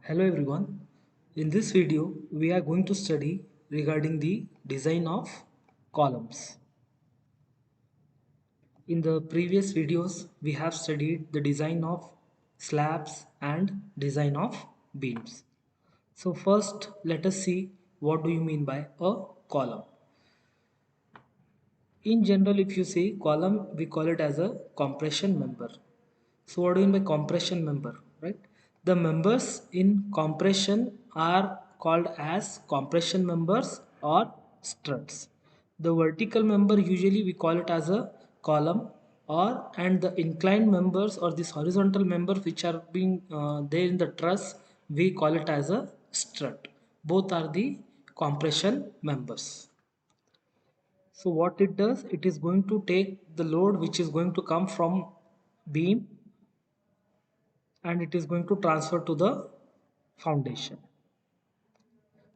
Hello everyone. In this video, we are going to study regarding the design of columns. In the previous videos, we have studied the design of slabs and design of beams. So first, let us see what do you mean by a column. In general, if you say column, we call it as a compression member. So what do you mean by compression member, right? The members in compression are called as compression members or struts. The vertical member usually we call it as a column, or and the inclined members or this horizontal members which are being there in the truss, we call it as a strut. Both are the compression members. So what it does, it is going to take the load which is going to come from beam and it is going to transfer to the foundation.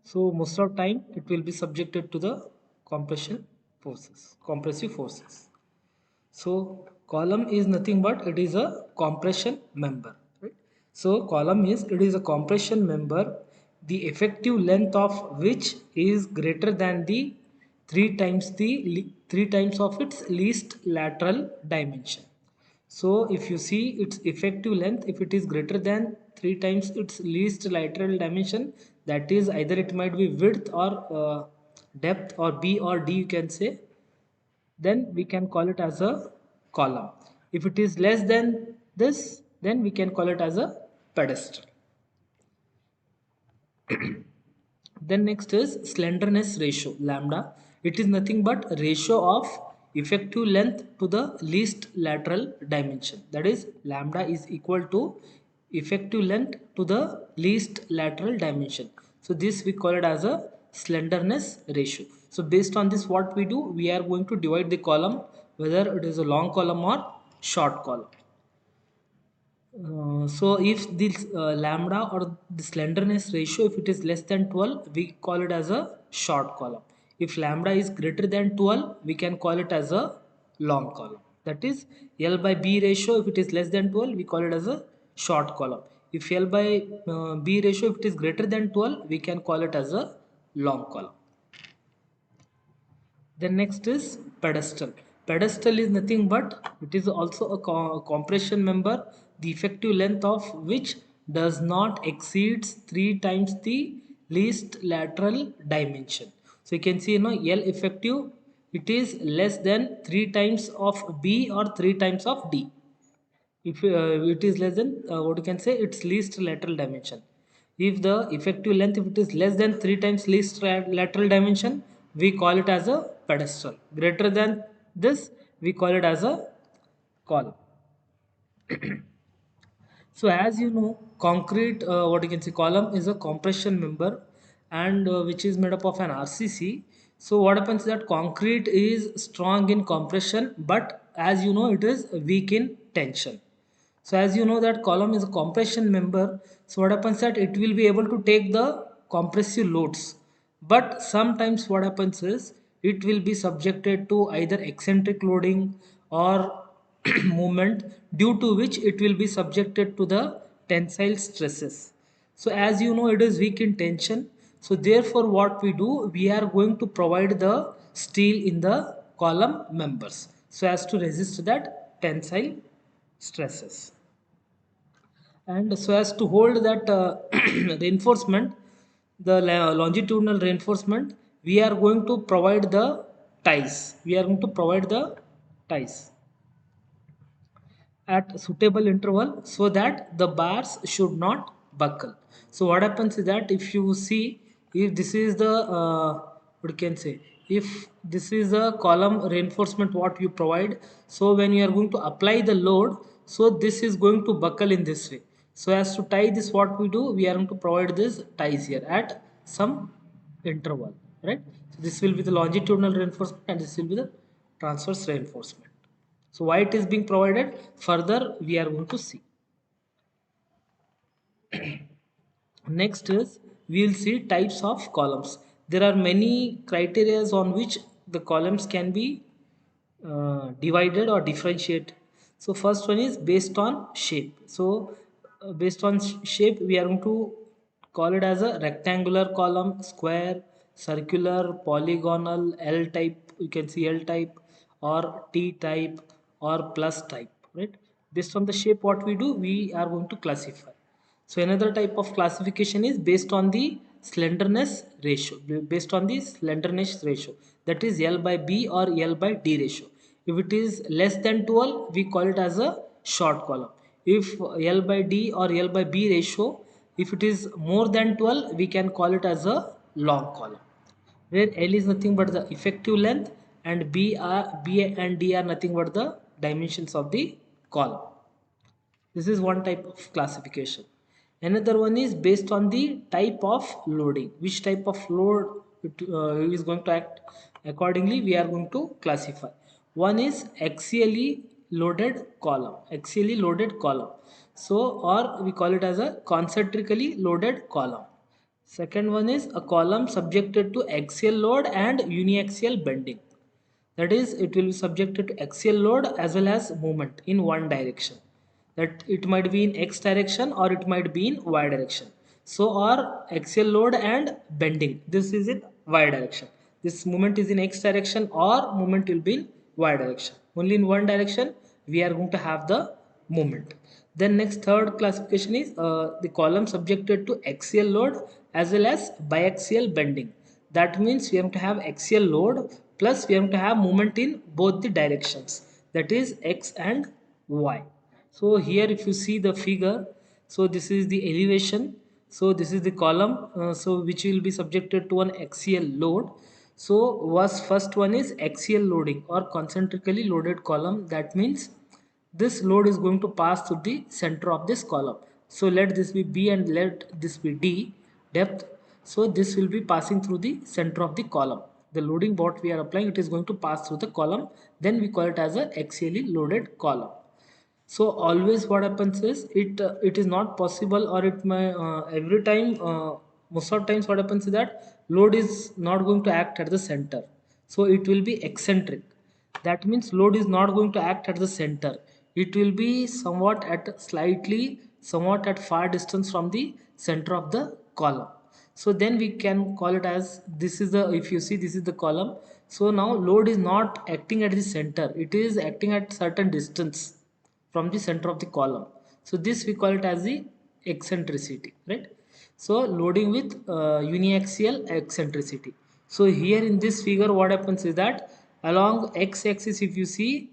So most of time it will be subjected to the compressive forces. So column is nothing but it is a compression member. Right? So column is it is a compression member, the effective length of which is greater than the three times of its least lateral dimension. So if you see its effective length, if it is greater than 3 times its least lateral dimension, that is either it might be width or depth or B or D you can say, then we can call it as a column. If it is less than this, then we can call it as a pedestal. Then next is slenderness ratio, lambda. It is nothing but ratio of effective length to the least lateral dimension, that is lambda is equal to effective length to the least lateral dimension. So this we call it as a slenderness ratio. So based on this, what we do, we are going to divide the column whether it is a long column or short column. So if this lambda or the slenderness ratio, if it is less than 12, we call it as a short column. If lambda is greater than 12, we can call it as a long column. That is L by B ratio, if it is less than 12, we call it as a short column. If L by B ratio, if it is greater than 12, we can call it as a long column. Then next is pedestal. Pedestal is nothing but it is also a compression member, the effective length of which does not exceeds 3 times the least lateral dimension. So you can see, L effective, it is less than 3 times of B or 3 times of D. If it is less than what you can say its least lateral dimension. If the effective length, if it is less than 3 times least lateral dimension, we call it as a pedestal. Greater than this, we call it as a column. So as you know, concrete, what you can say, column is a compression member, and which is made up of an RCC. So what happens is that concrete is strong in compression, but as you know, it is weak in tension. So as you know that column is a compression member, so what happens that it will be able to take the compressive loads. But sometimes what happens is it will be subjected to either eccentric loading or movement, due to which it will be subjected to the tensile stresses. So as you know it is weak in tension. So therefore what we do, we are going to provide the steel in the column members so as to resist that tensile stresses. And so as to hold that reinforcement, the longitudinal reinforcement, we are going to provide the ties, we are going to provide the ties at suitable interval so that the bars should not buckle. So what happens is that if you see, if this is the what you can say, if this is a column reinforcement what you provide, so when you are going to apply the load, so this is going to buckle in this way. So as to tie this, what we do, we are going to provide this ties here at some interval, right? So this will be the longitudinal reinforcement and this will be the transverse reinforcement. So why it is being provided further, we are going to see. Next is we will see types of columns. There are many criteria on which the columns can be divided or differentiated. So first one is based on shape. So based on shape, we are going to call it as a rectangular column, square, circular, polygonal, L type, you can see L type, or T type, or plus type, right? Based on the shape what we do, we are going to classify. So another type of classification is based on the slenderness ratio, based on the slenderness ratio, that is L by B or L by D ratio. If it is less than 12, we call it as a short column. If L by D or L by B ratio, if it is more than 12, we can call it as a long column, where L is nothing but the effective length and B and D are nothing but the dimensions of the column. This is one type of classification. Another one is based on the type of loading. Which type of load is going to act accordingly, we are going to classify. One is axially loaded column. Axially loaded column. So, or we call it as a concentrically loaded column. Second one is a column subjected to axial load and uniaxial bending. That is, it will be subjected to axial load as well as movement in one direction. That it might be in x direction or it might be in y direction. So, or axial load and bending, this is in y direction. This movement is in x direction or movement will be in y direction. Only in one direction we are going to have the movement. Then next third classification is the column subjected to axial load as well as biaxial bending. That means we have to have axial load plus we have to have movement in both the directions, that is x and y. So here if you see the figure, so this is the elevation, so this is the column, so which will be subjected to an axial load. So was first one is axial loading or concentrically loaded column. That means this load is going to pass through the center of this column. So let this be B and let this be D depth. So this will be passing through the center of the column. The loading what we are applying, it is going to pass through the column. Then we call it as a axially loaded column. So always what happens is it is not possible, or it may every time, most of times what happens is that load is not going to act at the center, so it will be eccentric. That means load is not going to act at the center, it will be somewhat at far distance from the center of the column. So then we can call it as, this is the, if you see this is the column, so now load is not acting at the center, it is acting at certain distance from the center of the column. So this we call it as the eccentricity, right? So loading with uniaxial eccentricity. So here in this figure what happens is that along x-axis if you see,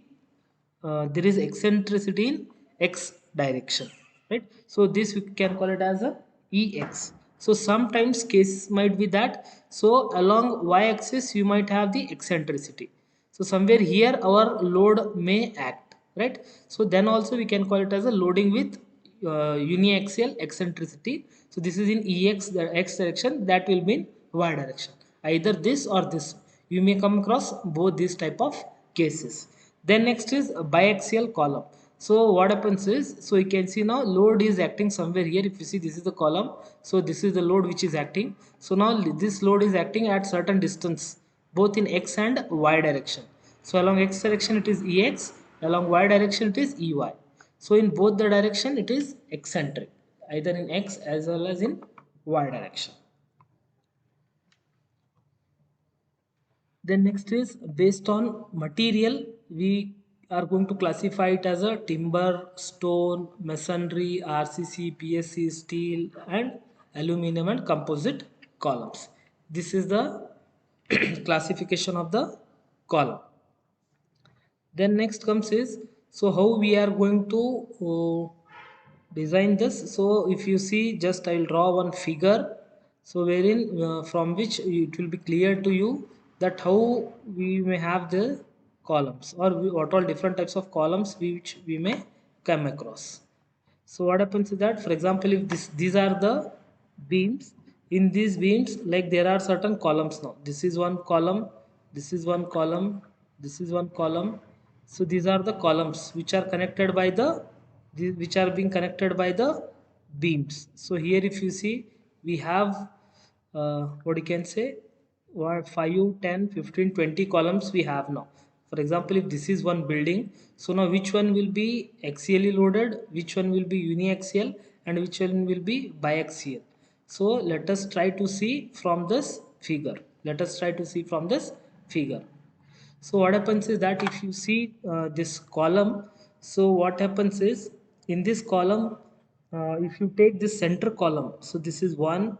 there is eccentricity in x direction, right? So this we can call it as a ex. So sometimes case might be that, so along y-axis you might have the eccentricity, so somewhere here our load may act, right? So then also we can call it as a loading with uniaxial eccentricity. So this is in ex, the x direction, that will be in y direction, either this or this. You may come across both these type of cases. Then next is a biaxial column. So what happens is, so you can see now load is acting somewhere here. If you see, this is the column, so this is the load which is acting. So now this load is acting at certain distance both in x and y direction. So along x direction it is ex, along y direction it is ey. So in both the direction it is eccentric, either in x as well as in y direction. Then next is based on material, we are going to classify it as a timber, stone, masonry, RCC, PSC, steel and aluminum and composite columns. This is the classification of the column. Then next comes is, so how we are going to design this. So if you see, just I will draw one figure, so wherein from which it will be clear to you that how we may have the columns, or what all different types of columns which we may come across. So what happens is that, for example, if these are the beams, in these beams, like there are certain columns now. This is one column, this is one column, this is one column. So these are the columns which are connected by which are being connected by the beams. So here if you see, we have what you can say, what 5, 10, 15, 20 columns we have now. For example, if this is one building, so now which one will be axially loaded, which one will be uniaxial and which one will be biaxial. So let us try to see from this figure. Let us try to see from this figure. So what happens is that if you see this column, so what happens is in this column, if you take this center column, so this is 1,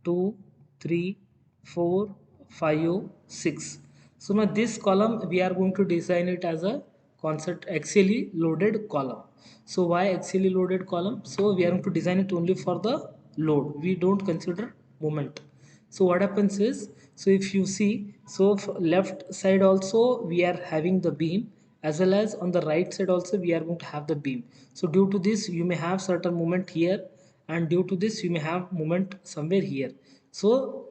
2, 3, 4, 5, 6. So now this column we are going to design it as a concept axially loaded column. So why axially loaded column? So we are going to design it only for the load. We don't consider moment. So what happens is, so if you see, so left side also we are having the beam, as well as on the right side also we are going to have the beam. So due to this you may have certain moment here, and due to this you may have moment somewhere here. So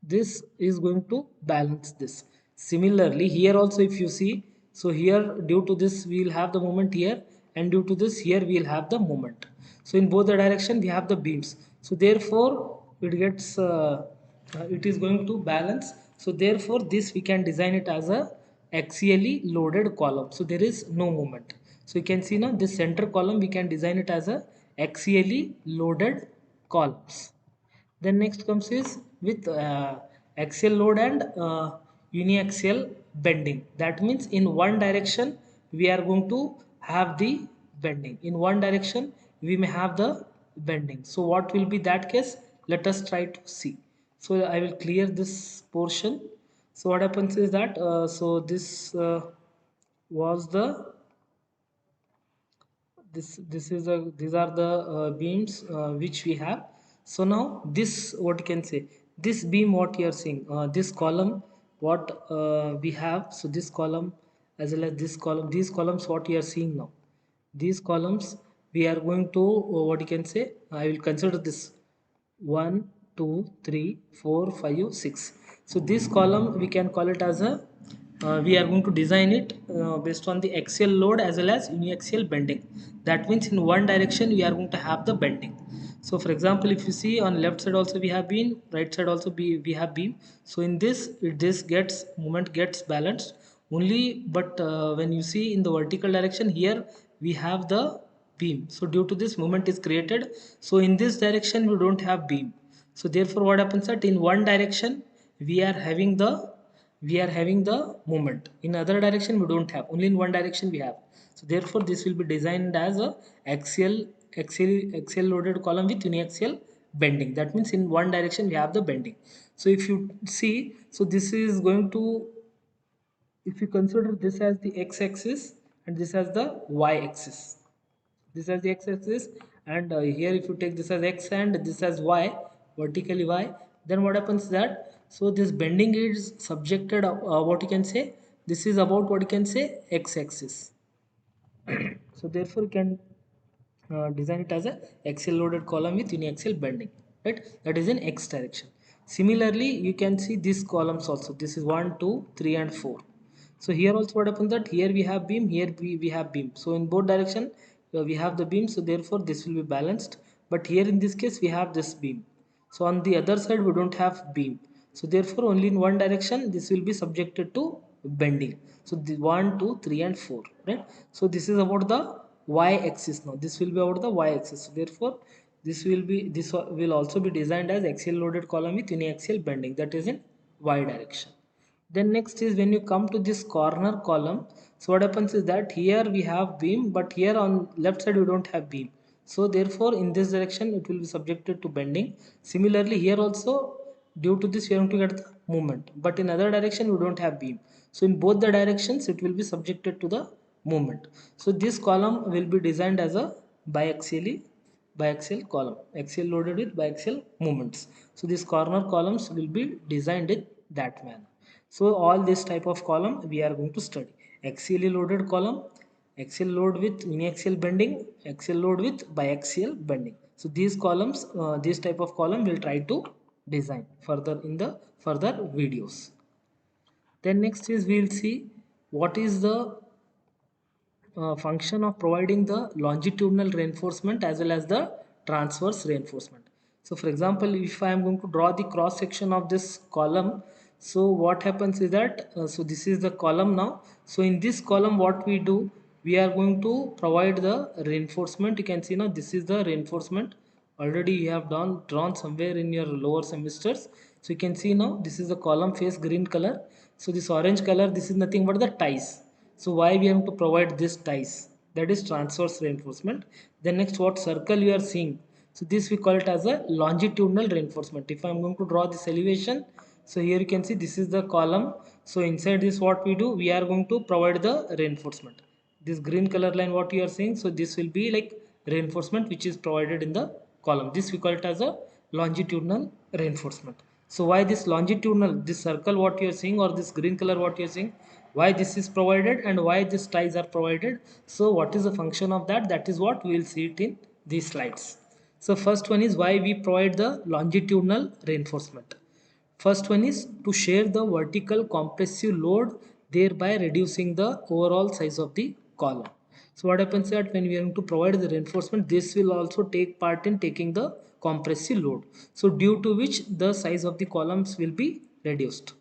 this is going to balance this. Similarly here also if you see, so here due to this we will have the moment here, and due to this here we will have the moment. So in both the direction we have the beams, so therefore it is going to balance. So therefore this we can design it as a axially loaded column, so there is no moment. So you can see now this center column we can design it as a axially loaded columns. Then next comes is with axial load and uniaxial bending. That means in one direction we are going to have the bending. In one direction we may have the bending. So what will be that case? Let us try to see. So I will clear this portion. So what happens is that so this was the this is a these are the beams which we have. So now this, what you can say, this beam what you are seeing, this column what we have, so this column as well as this column, these columns what you are seeing now, these columns we are going to what you can say, I will consider this 1, 2, 3, 4, 5, 6. So this column we can call it as a we are going to design it based on the axial load as well as uniaxial bending. That means in one direction we are going to have the bending. So for example, if you see on left side also we have beam, right side also we have beam. So in this this gets moment gets balanced only, but when you see in the vertical direction here we have the beam. So due to this moment is created. So in this direction we don't have beam. So therefore what happens that in one direction we are having the moment, in other direction we don't have, only in one direction we have. So therefore this will be designed as a axial loaded column with uniaxial bending. That means in one direction we have the bending. So if you see, so this is going to, if you consider this as the x-axis and this as the y-axis, this as the x-axis, and here if you take this as x and this as y, vertically y, then what happens is that, so this bending is subjected what you can say, this is about what you can say x-axis. So therefore you can design it as a axial loaded column with uniaxial bending, right? That is in x direction. Similarly you can see these columns also, this is 1, 2, 3 and 4. So here also what happens that here we have beam, here we have beam. So in both direction we have the beam, so therefore this will be balanced. But here in this case we have this beam, so on the other side we don't have beam. So therefore only in one direction this will be subjected to bending. So the 1, 2, 3 and 4, right? So this is about the y axis. Now this will be about the y axis. So therefore this will also be designed as axial loaded column with uniaxial bending, that is in y direction. Then next is when you come to this corner column, so what happens is that here we have beam, but here on left side we don't have beam. So therefore in this direction it will be subjected to bending. Similarly here also, due to this we are going to get the movement, but in other direction we don't have beam. So in both the directions it will be subjected to the movement. So this column will be designed as a biaxial column, axial loaded with biaxial movements. So these corner columns will be designed in that manner. So all this type of column we are going to study: axially loaded column, axial load with uniaxial bending, axial load with biaxial bending. So these columns, this type of column we'll try to design further in the further videos. Then next is we'll see what is the function of providing the longitudinal reinforcement as well as the transverse reinforcement. So for example, if I am going to draw the cross section of this column, so what happens is that so this is the column now. So in this column what we do, we are going to provide the reinforcement. You can see now this is the reinforcement already you have drawn somewhere in your lower semesters. So you can see now this is the column face green color. So this orange color, this is nothing but the ties. So why we have to provide this ties? That is transverse reinforcement. Then next, what circle you are seeing, so this we call it as a longitudinal reinforcement. If I am going to draw this elevation, so here you can see this is the column. So inside this, what we do, we are going to provide the reinforcement. This green color line what you are seeing, so this will be like reinforcement which is provided in the column. This we call it as a longitudinal reinforcement. So why this longitudinal, this circle what you are seeing or this green color what you are seeing, why this is provided and why these ties are provided? So what is the function of that? That is what we will see it in these slides. So first one is why we provide the longitudinal reinforcement. First one is to share the vertical compressive load, thereby reducing the overall size of the column. So what happens that when we are going to provide the reinforcement, this will also take part in taking the compressive load. So due to which the size of the columns will be reduced.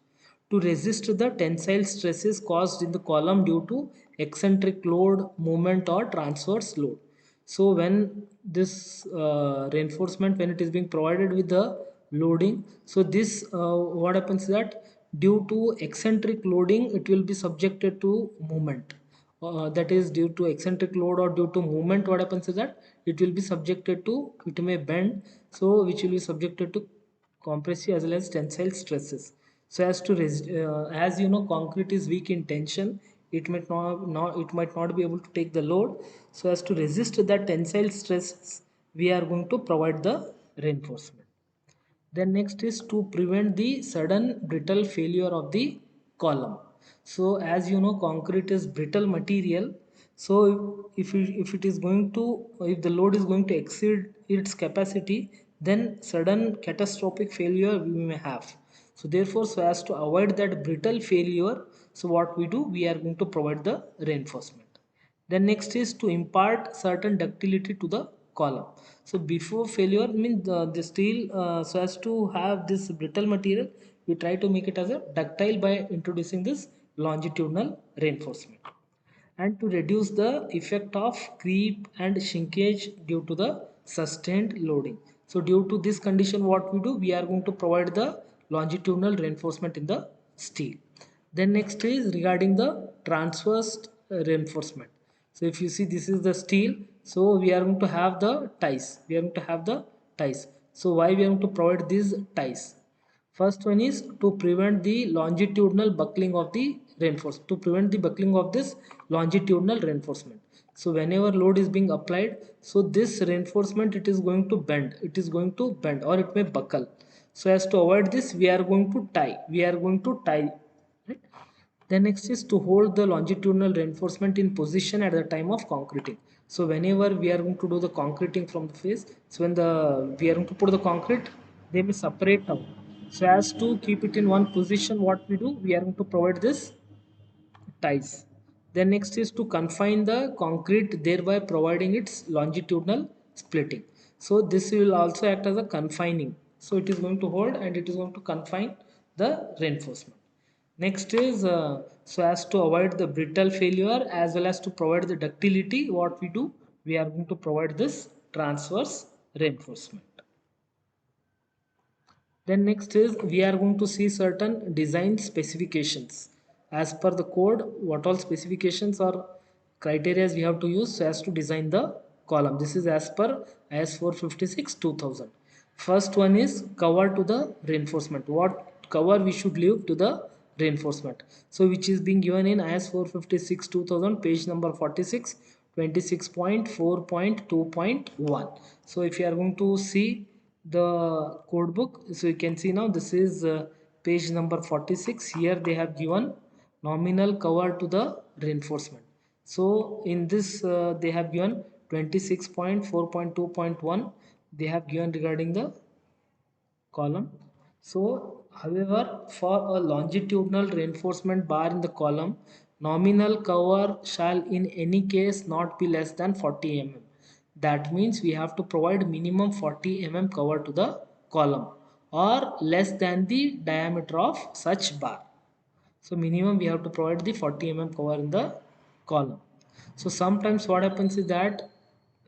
To resist the tensile stresses caused in the column due to eccentric load, moment or transverse load. So when this reinforcement, when it is being provided with the loading, so this what happens is that due to eccentric loading it will be subjected to movement. That is due to eccentric load or due to movement, what happens is that it will be subjected to, it may bend, so which will be subjected to compressive as well as tensile stresses. So as to as you know, concrete is weak in tension, it might not be able to take the load. So as to resist that tensile stresses, we are going to provide the reinforcement. Then next is to prevent the sudden brittle failure of the column. So as you know, concrete is brittle material. So if it is going to, if the load is going to exceed its capacity, then sudden catastrophic failure we may have. So therefore, so as to avoid that brittle failure, so what we do, we are going to provide the reinforcement. Then next is to impart certain ductility to the column. So before failure means the steel, so as to have this brittle material, we try to make it as a ductile by introducing this longitudinal reinforcement. And to reduce the effect of creep and shrinkage due to the sustained loading. So due to this condition, what we do, we are going to provide the longitudinal reinforcement in the steel. Then next is regarding the transverse reinforcement. So if you see, this is the steel, so we are going to have the ties, we are going to have the ties. So why we are going to provide these ties? First one is to prevent the longitudinal buckling of the reinforcement, to prevent the buckling of this longitudinal reinforcement. So whenever load is being applied, so this reinforcement, it is going to bend, it is going to bend or it may buckle. So as to avoid this, we are going to tie, we are going to tie, right? Then next is to hold the longitudinal reinforcement in position at the time of concreting. So whenever we are going to do the concreting from the face, so when we are going to put the concrete, they may separate out. So as to keep it in one position, what we do, we are going to provide this ties. Then next is to confine the concrete, thereby providing its longitudinal splitting. So this will also act as a confining. So it is going to hold and it is going to confine the reinforcement. Next is so as to avoid the brittle failure as well as to provide the ductility, what we do, we are going to provide this transverse reinforcement. Then next is we are going to see certain design specifications. As per the code, what all specifications or criteria we have to use so as to design the column. This is as per IS 456 2000. First one is cover to the reinforcement. What cover we should leave to the reinforcement. So which is being given in IS 456 2000, page number 46, 26.4.2.1. So if you are going to see the code book, so you can see now this is page number 46. Here they have given nominal cover to the reinforcement. So in this they have given 26.4.2.1, they have given regarding the column. So however, for a longitudinal reinforcement bar in the column, nominal cover shall in any case not be less than 40 mm. That means we have to provide minimum 40 mm cover to the column or less than the diameter of such bar. So minimum we have to provide the 40 mm cover in the column. So sometimes what happens is that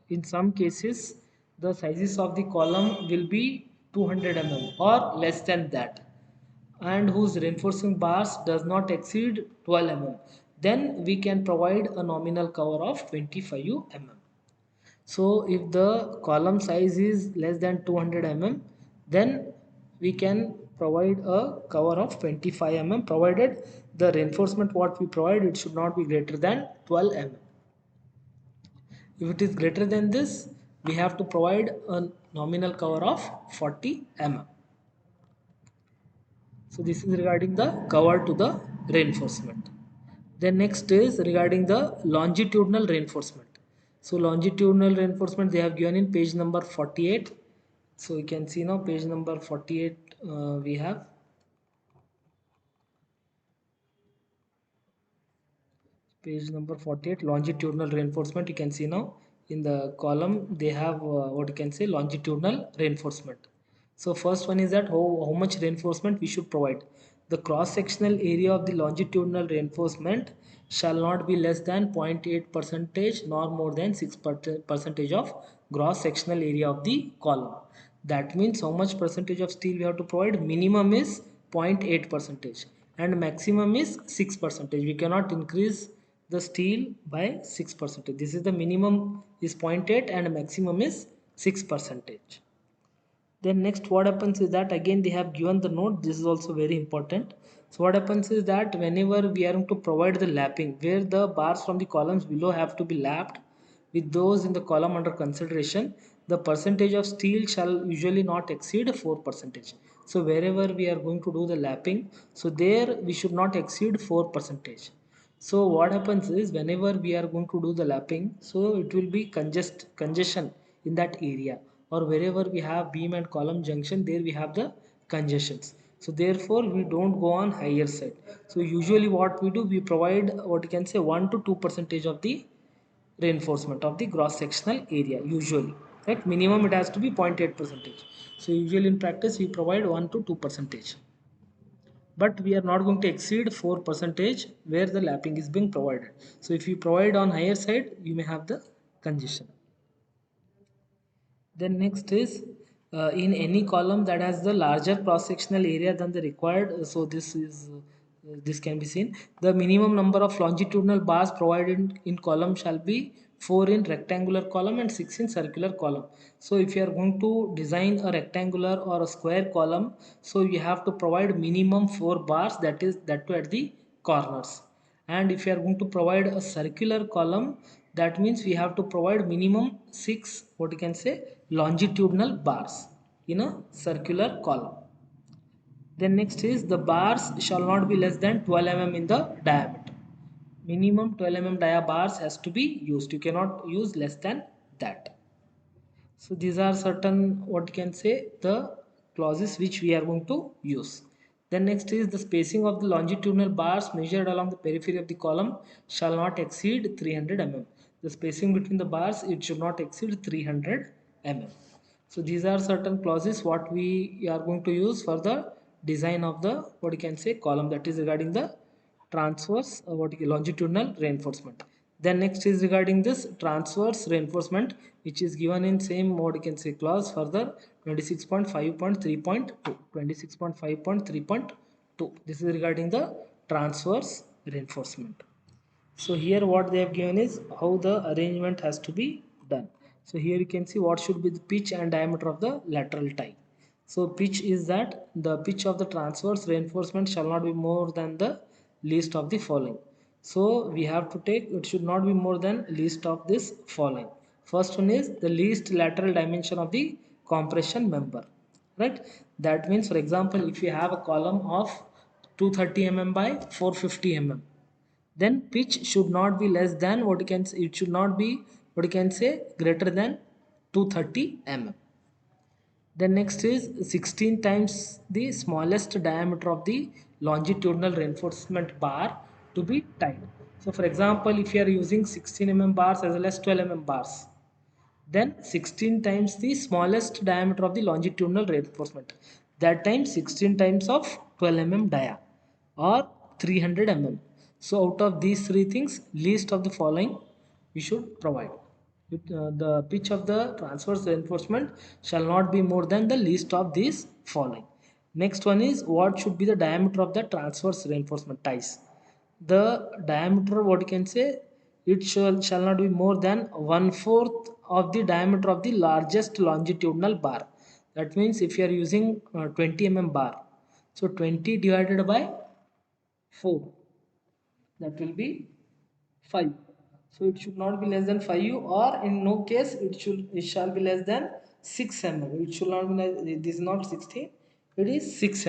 in some cases the sizes of the column will be 200 mm or less than that, and whose reinforcing bars does not exceed 12 mm, then we can provide a nominal cover of 25 mm. So if the column size is less than 200 mm, then we can provide a cover of 25 mm, provided the reinforcement what we provide, it should not be greater than 12 mm. If it is greater than this, we have to provide a nominal cover of 40 mm. So this is regarding the cover to the reinforcement. Then next is regarding the longitudinal reinforcement. So longitudinal reinforcement they have given in page number 48. So you can see now page number 48 we have page number 48 longitudinal reinforcement. You can see now in the column they have what you can say longitudinal reinforcement. So first one is that how much reinforcement we should provide. The cross sectional area of the longitudinal reinforcement shall not be less than 0.8 percentage nor more than 6 percentage of gross sectional area of the column. That means how much percentage of steel we have to provide. Minimum is 0.8 percentage and maximum is 6 percentage. We cannot increase the steel by 6 percentage. This is the minimum is 0.8 and maximum is 6 percentage. Then next what happens is that again they have given the note, this is also very important. So what happens is that whenever we are going to provide the lapping, where the bars from the columns below have to be lapped with those in the column under consideration, the percentage of steel shall usually not exceed 4 percentage. So wherever we are going to do the lapping, so there we should not exceed 4 percentage. So what happens is whenever we are going to do the lapping, so it will be congestion in that area, or wherever we have beam and column junction, there we have the congestions. So therefore we don't go on higher side. So usually what we do, we provide what you can say 1 to 2 percentage of the reinforcement of the cross sectional area usually, right? Minimum it has to be 0.8 percentage. So usually in practice we provide 1 to 2 percentage, but we are not going to exceed 4 percentage where the lapping is being provided. So if you provide on higher side, you may have the congestion. Then next is in any column that has the larger cross sectional area than the required, so this can be seen. The minimum number of longitudinal bars provided in column shall be 4 in rectangular column and 6 in circular column. So if you are going to design a rectangular or a square column, so you have to provide minimum 4 bars, that is that too at the corners. And if you are going to provide a circular column, that means we have to provide minimum 6 what you can say longitudinal bars in a circular column. Then next is the bars shall not be less than 12 mm in the diameter. Minimum 12 mm dia bars has to be used, you cannot use less than that. So these are certain what you can say the clauses which we are going to use. Then next is the spacing of the longitudinal bars measured along the periphery of the column shall not exceed 300 mm. The spacing between the bars, it should not exceed 300 mm. So these are certain clauses what we are going to use for the design of the what you can say column, that is regarding the transverse longitudinal reinforcement. Then next is regarding this transverse reinforcement, which is given in same what you can say clause further 26.5.3.2 26.5.3.2. This is regarding the transverse reinforcement. So here what they have given is how the arrangement has to be done. So here you can see what should be the pitch and diameter of the lateral tie. So pitch is that the pitch of the transverse reinforcement shall not be more than the least of the following. So we have to take, it should not be more than least of this following. First one is the least lateral dimension of the compression member, right? That means for example if you have a column of 230 mm by 450 mm, then pitch should not be less than what you can say, it should not be what you can say greater than 230 mm. Then next is 16 times the smallest diameter of the longitudinal reinforcement bar to be tied. So for example if you are using 16 mm bars as well as 12 mm bars, then 16 times the smallest diameter of the longitudinal reinforcement, that times 16 times of 12 mm dia or 300 mm. So out of these three things, least of the following we should provide. The pitch of the transverse reinforcement shall not be more than the least of these following. Next one is what should be the diameter of the transverse reinforcement ties. The diameter, what you can say, it shall not be more than one fourth of the diameter of the largest longitudinal bar. That means if you are using 20 bar, so 20 divided by 4, that will be 5. So it should not be less than 5, or in no case it shall be less than 6 It should not be this is not 16, it is 6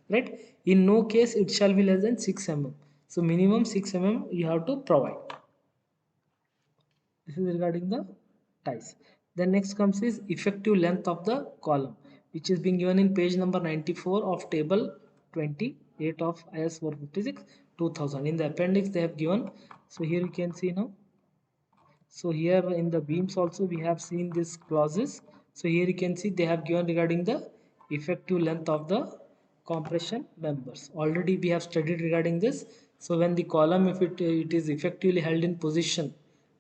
right? In no case it shall be less than 6 So minimum 6 you have to provide. This is regarding the ties. Then next comes is effective length of the column, which is being given in page number 94 of table 28 of IS 456 2000. In the appendix they have given. So here you can see now. So here in the beams also we have seen these clauses. So here you can see they have given regarding the effective length of the compression members. Already we have studied regarding this. So when the column, if it is effectively held in position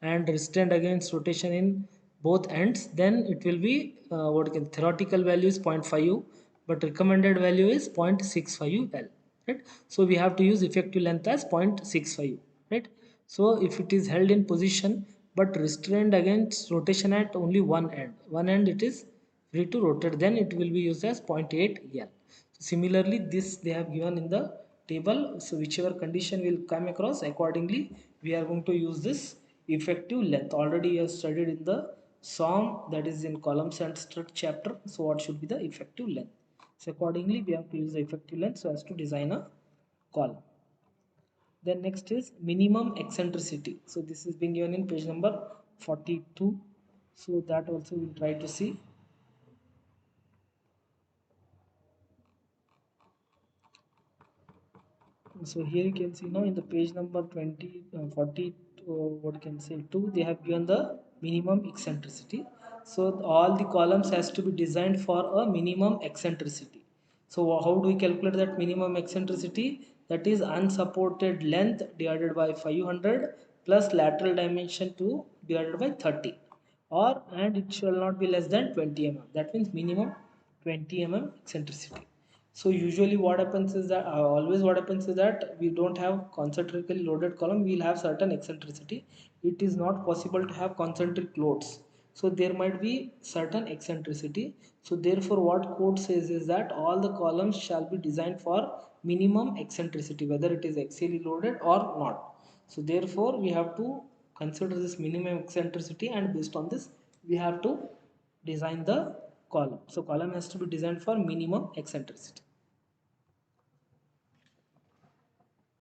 and restrained against rotation in both ends, then it will be what can theoretical value is 0.5 but recommended value is 0.65 L, right? So we have to use effective length as 0.65, right? So if it is held in position but restrained against rotation at only one end it is free to rotate, then it will be used as 0.8 L. So similarly, this they have given in the table. So whichever condition will come across, accordingly we are going to use this effective length. Already you have studied in the SOM, that is in columns and strut chapter. So what should be the effective length? So accordingly we have to use the effective length so as to design a column. Then next is minimum eccentricity. So this is being given in page number 42. So that also we'll try to see. So here you can see now in the page number 20 40 what you can say 2, they have given the minimum eccentricity. So all the columns has to be designed for a minimum eccentricity. So how do we calculate that minimum eccentricity? That is unsupported length divided by 500 plus lateral dimension 2 divided by 30, or and it shall not be less than 20 that means minimum 20 eccentricity. So usually what happens is that always what happens is that we don't have concentrically loaded column, we'll have certain eccentricity. It is not possible to have concentric loads, so there might be certain eccentricity. So therefore what code says is that all the columns shall be designed for minimum eccentricity, whether it is axially loaded or not. So therefore we have to consider this minimum eccentricity, and based on this we have to design the column. So column has to be designed for minimum eccentricity.